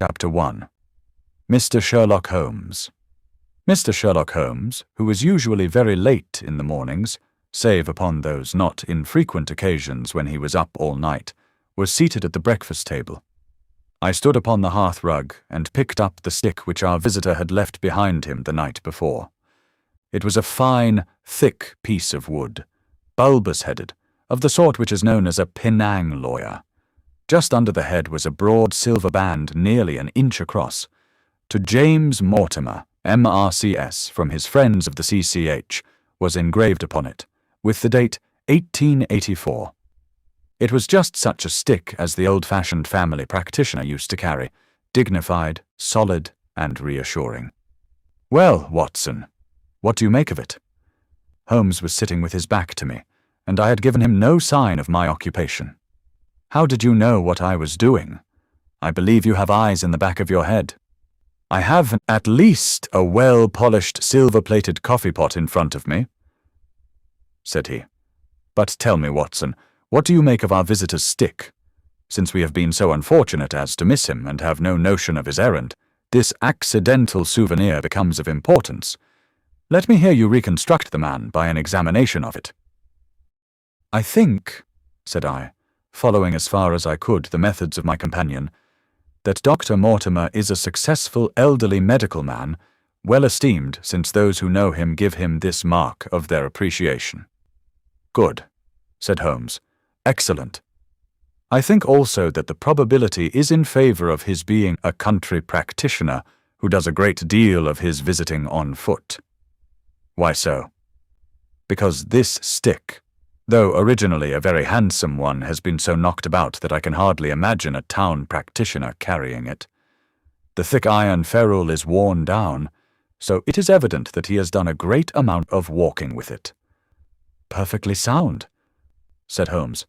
Chapter 1. Mr. Sherlock Holmes. Mr. Sherlock Holmes, who was usually very late in the mornings, save upon those not infrequent occasions when he was up all night, was seated at the breakfast table. I stood upon the hearth-rug and picked up the stick which our visitor had left behind him the night before. It was a fine, thick piece of wood, bulbous-headed, of the sort which is known as a Penang lawyer. Just under the head was a broad silver band nearly an inch across. To James Mortimer, M.R.C.S., from his friends of the C.C.H., was engraved upon it, with the date 1884. It was just such a stick as the old-fashioned family practitioner used to carry, dignified, solid, and reassuring. "Well, Watson, what do you make of it?" Holmes was sitting with his back to me, and I had given him no sign of my occupation. "How did you know what I was doing? I believe you have eyes in the back of your head." "I have at least a well-polished silver-plated coffee-pot in front of me," said he. "But tell me, Watson, what do you make of our visitor's stick? Since we have been so unfortunate as to miss him and have no notion of his errand, this accidental souvenir becomes of importance. Let me hear you reconstruct the man by an examination of it." "I think," said I, following as far as I could the methods of my companion, "that Dr. Mortimer is a successful elderly medical man, well esteemed since those who know him give him this mark of their appreciation." "Good," said Holmes. "Excellent. I think also that the probability is in favor of his being a country practitioner who does a great deal of his visiting on foot." "Why so?" "Because this stick, though originally a very handsome one, has been so knocked about that I can hardly imagine a town practitioner carrying it. The thick iron ferrule is worn down, so it is evident that he has done a great amount of walking with it." "Perfectly sound," said Holmes.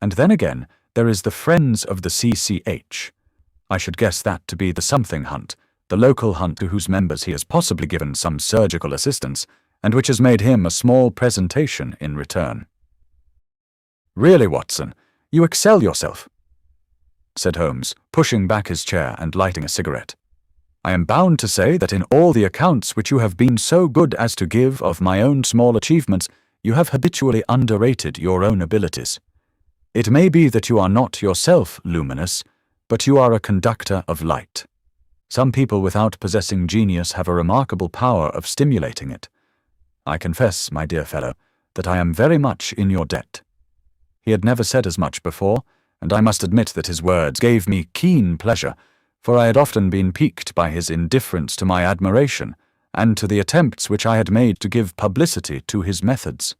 "And then again, there is the Friends of the C.C.H. I should guess that to be the something hunt, the local hunt to whose members he has possibly given some surgical assistance, and which has made him a small presentation in return." "Really, Watson, you excel yourself," said Holmes, pushing back his chair and lighting a cigarette. "I am bound to say that in all the accounts which you have been so good as to give of my own small achievements, you have habitually underrated your own abilities. It may be that you are not yourself luminous, but you are a conductor of light. Some people without possessing genius have a remarkable power of stimulating it. I confess, my dear fellow, that I am very much in your debt." He had never said as much before, and I must admit that his words gave me keen pleasure, for I had often been piqued by his indifference to my admiration, and to the attempts which I had made to give publicity to his methods.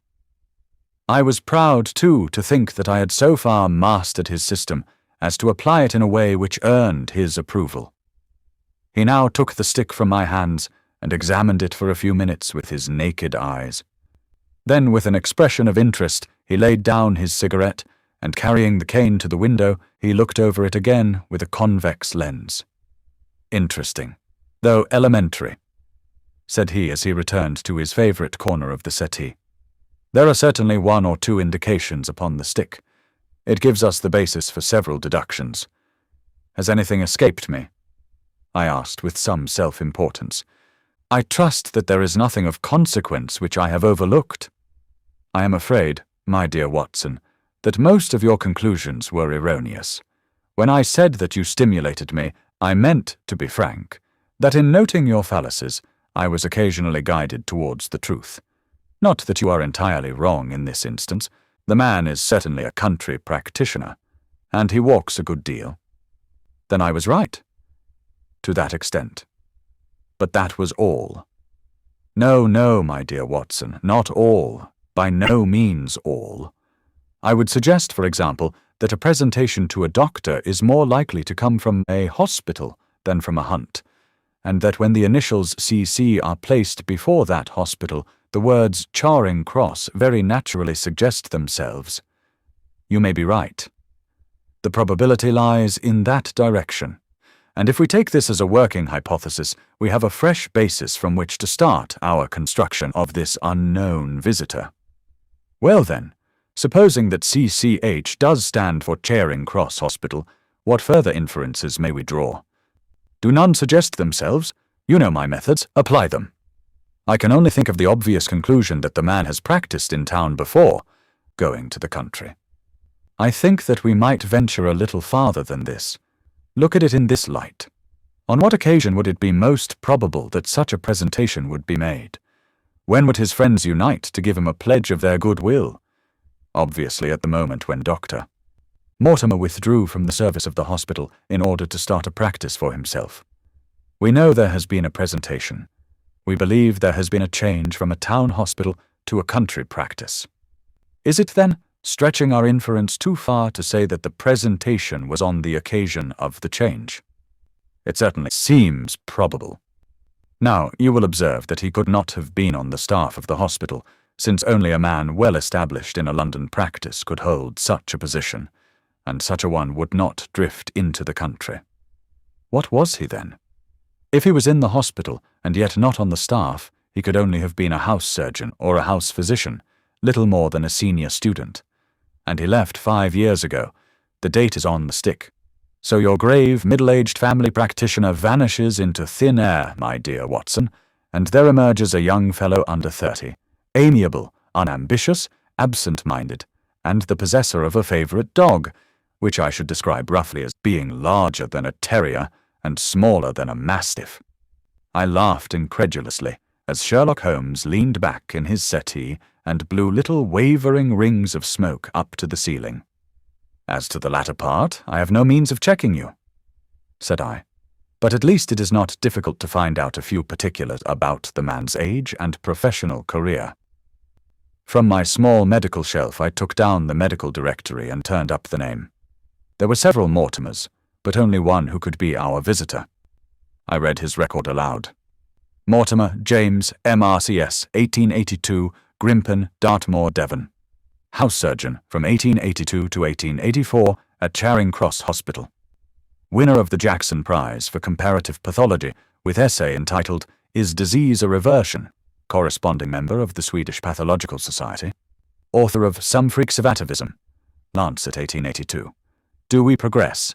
I was proud, too, to think that I had so far mastered his system as to apply it in a way which earned his approval. He now took the stick from my hands and examined it for a few minutes with his naked eyes. Then, with an expression of interest, he laid down his cigarette, and carrying the cane to the window, he looked over it again with a convex lens. "Interesting, though elementary," said he as he returned to his favourite corner of the settee. "There are certainly one or two indications upon the stick. It gives us the basis for several deductions. Has anything escaped me?" I asked with some self-importance. "I trust that there is nothing of consequence which I have overlooked." "I am afraid, my dear Watson, that most of your conclusions were erroneous. When I said that you stimulated me, I meant, to be frank, that in noting your fallacies, I was occasionally guided towards the truth. Not that you are entirely wrong in this instance. The man is certainly a country practitioner, and he walks a good deal." "Then I was right." "To that extent. But that was all." "No, no, my dear Watson, not all. By no means all. I would suggest, for example, that a presentation to a doctor is more likely to come from a hospital than from a hunt, and that when the initials C.C. are placed before that hospital, the words Charing Cross very naturally suggest themselves. You may be right. The probability lies in that direction, and if we take this as a working hypothesis, we have a fresh basis from which to start our construction of this unknown visitor. Well then, supposing that CCH does stand for Charing Cross Hospital, what further inferences may we draw? Do none suggest themselves? You know my methods. Apply them. I can only think of the obvious conclusion that the man has practiced in town before going to the country. I think that we might venture a little farther than this. Look at it in this light. On what occasion would it be most probable that such a presentation would be made? When would his friends unite to give him a pledge of their goodwill? Obviously at the moment when Dr. Mortimer withdrew from the service of the hospital in order to start a practice for himself. We know there has been a presentation. We believe there has been a change from a town hospital to a country practice. Is it then stretching our inference too far to say that the presentation was on the occasion of the change? It certainly seems probable. Now, you will observe that he could not have been on the staff of the hospital, since only a man well established in a London practice could hold such a position, and such a one would not drift into the country. What was he then? If he was in the hospital and yet not on the staff, he could only have been a house surgeon or a house physician, little more than a senior student. And he left 5 years ago. The date is on the stick. So your grave, middle-aged family practitioner vanishes into thin air, my dear Watson, and there emerges a young fellow under 30, amiable, unambitious, absent-minded, and the possessor of a favourite dog, which I should describe roughly as being larger than a terrier and smaller than a mastiff. I laughed incredulously as Sherlock Holmes leaned back in his settee and blew little wavering rings of smoke up to the ceiling. As to the latter part, I have no means of checking you, said I, but at least it is not difficult to find out a few particulars about the man's age and professional career. From my small medical shelf I took down the medical directory and turned up the name. There were several Mortimers, but only one who could be our visitor. I read his record aloud. Mortimer, James, M.R.C.S., 1882, Grimpen, Dartmoor, Devon. House surgeon from 1882 to 1884 at Charing Cross Hospital. Winner of the Jackson Prize for Comparative Pathology with essay entitled Is Disease a Reversion? Corresponding member of the Swedish Pathological Society. Author of Some Freaks of Atavism. Lancet, 1882. Do We Progress?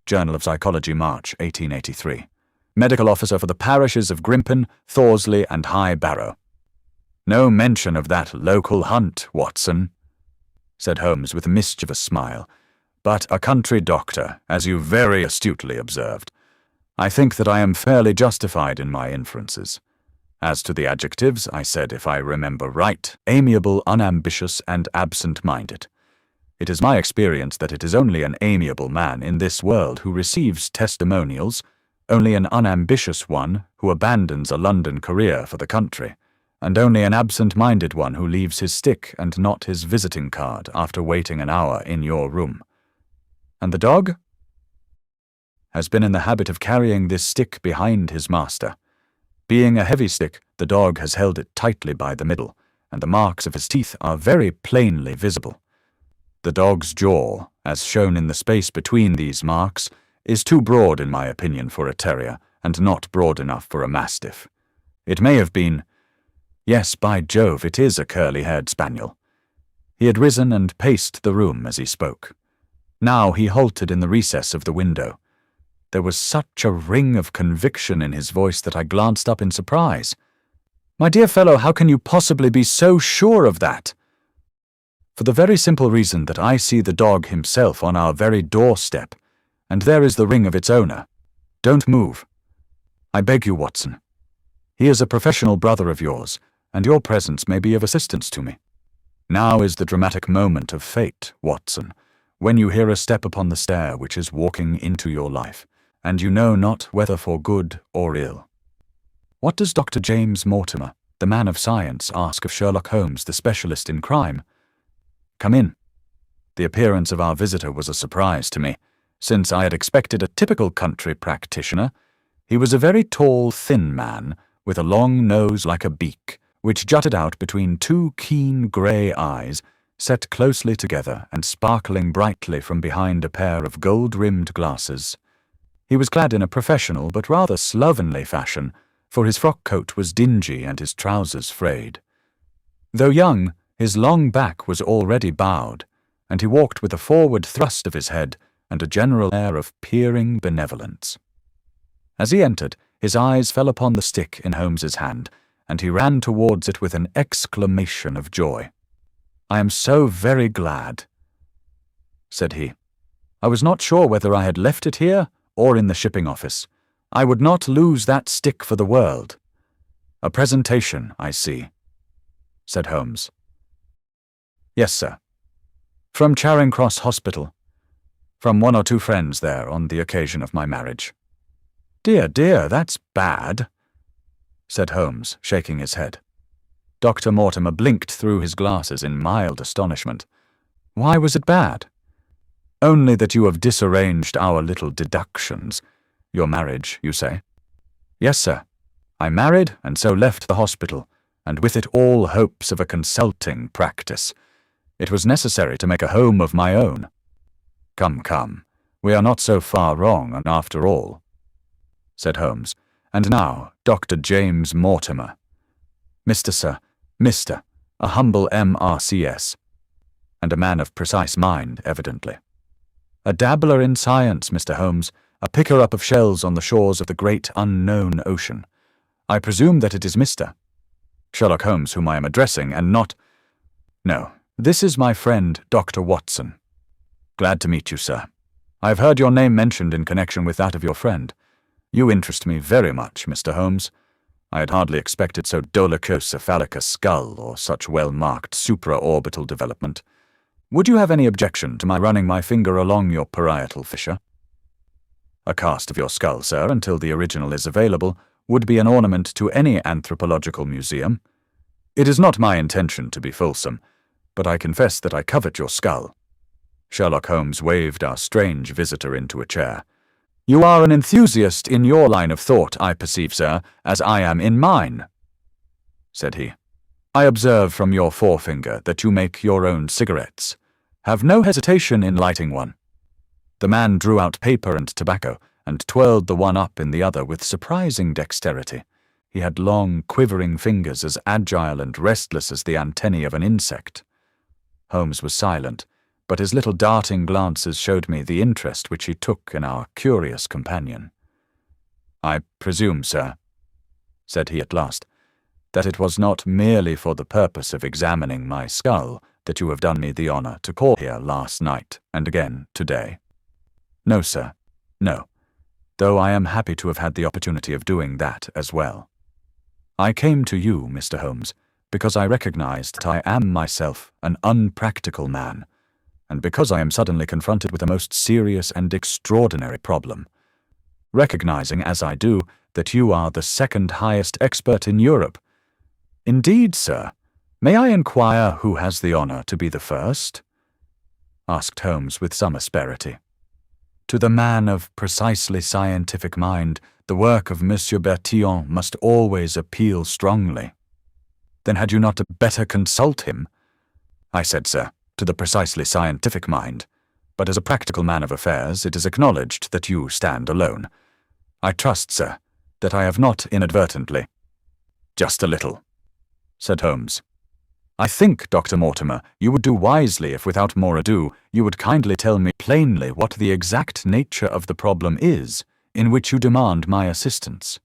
Journal of Psychology, March, 1883. Medical officer for the parishes of Grimpen, Thorsley, and High Barrow. No mention of that local hunt, Watson, said Holmes with a mischievous smile, but a country doctor, as you very astutely observed. I think that I am fairly justified in my inferences. As to the adjectives, I said, if I remember right, amiable, unambitious, and absent-minded. It is my experience that it is only an amiable man in this world who receives testimonials, only an unambitious one who abandons a London career for the country, and only an absent-minded one who leaves his stick and not his visiting card after waiting an hour in your room. And the dog? Has been in the habit of carrying this stick behind his master. Being a heavy stick, the dog has held it tightly by the middle, and the marks of his teeth are very plainly visible. The dog's jaw, as shown in the space between these marks, is too broad in my opinion for a terrier, and not broad enough for a mastiff. It may have been— Yes, by Jove, it is a curly-haired spaniel. He had risen and paced the room as he spoke. Now he halted in the recess of the window. There was such a ring of conviction in his voice that I glanced up in surprise. My dear fellow, how can you possibly be so sure of that? For the very simple reason that I see the dog himself on our very doorstep, and there is the ring of its owner. Don't move. I beg you, Watson. He is a professional brother of yours, and your presence may be of assistance to me. Now is the dramatic moment of fate, Watson, when you hear a step upon the stair which is walking into your life, and you know not whether for good or ill. What does Dr. James Mortimer, the man of science, ask of Sherlock Holmes, the specialist in crime? Come in. The appearance of our visitor was a surprise to me, since I had expected a typical country practitioner. He was a very tall, thin man, with a long nose like a beak, which jutted out between two keen grey eyes, set closely together and sparkling brightly from behind a pair of gold-rimmed glasses. He was clad in a professional but rather slovenly fashion, for his frock-coat was dingy and his trousers frayed. Though young, his long back was already bowed, and he walked with a forward thrust of his head and a general air of peering benevolence. As he entered, his eyes fell upon the stick in Holmes's hand, and he ran towards it with an exclamation of joy. "I am so very glad," said he. "I was not sure whether I had left it here or in the shipping office. I would not lose that stick for the world. A presentation, I see," said Holmes. "Yes, sir. From Charing Cross Hospital. From one or two friends there on the occasion of my marriage." "Dear, dear, that's bad," said Holmes, shaking his head. Dr. Mortimer blinked through his glasses in mild astonishment. "Why was it bad?" "Only that you have disarranged our little deductions. Your marriage, you say?" "Yes, sir. I married and so left the hospital, and with it all hopes of a consulting practice. It was necessary to make a home of my own." "Come, come, we are not so far wrong after all," said Holmes. "And now, Dr. James Mortimer." "Mr. Sir, Mr. A humble M.R.C.S. And a man of precise mind, evidently. A dabbler in science, Mr. Holmes, a picker-up of shells on the shores of the great unknown ocean. I presume that it is Mr. Sherlock Holmes whom I am addressing, and not— No, this is my friend, Dr. Watson. Glad to meet you, sir. I have heard your name mentioned in connection with that of your friend. You interest me very much, Mr. Holmes. I had hardly expected so dolichocephalic a skull or such well-marked supraorbital development. Would you have any objection to my running my finger along your parietal fissure? A cast of your skull, sir, until the original is available, would be an ornament to any anthropological museum. It is not my intention to be fulsome, but I confess that I covet your skull." Sherlock Holmes waved our strange visitor into a chair. "You are an enthusiast in your line of thought, I perceive, sir, as I am in mine," said he. "I observe from your forefinger that you make your own cigarettes. Have no hesitation in lighting one." The man drew out paper and tobacco, and twirled the one up in the other with surprising dexterity. He had long, quivering fingers as agile and restless as the antennae of an insect. Holmes was silent, but his little darting glances showed me the interest which he took in our curious companion. "I presume, sir," said he at last, "that it was not merely for the purpose of examining my skull that you have done me the honor to call here last night and again today." "No, sir, no, though I am happy to have had the opportunity of doing that as well. I came to you, Mr. Holmes, because I recognized that I am myself an unpractical man, and because I am suddenly confronted with a most serious and extraordinary problem. Recognizing, as I do, that you are the second highest expert in Europe." "Indeed, sir. May I inquire who has the honor to be the first?" asked Holmes with some asperity. "To the man of precisely scientific mind, the work of Monsieur Bertillon must always appeal strongly." "Then had you not better consult him?" "I said, sir, to the precisely scientific mind, but as a practical man of affairs it is acknowledged that you stand alone. I trust, sir, that I have not inadvertently—" "Just a little," said Holmes. "I think, Dr. Mortimer, you would do wisely if without more ado you would kindly tell me plainly what the exact nature of the problem is in which you demand my assistance."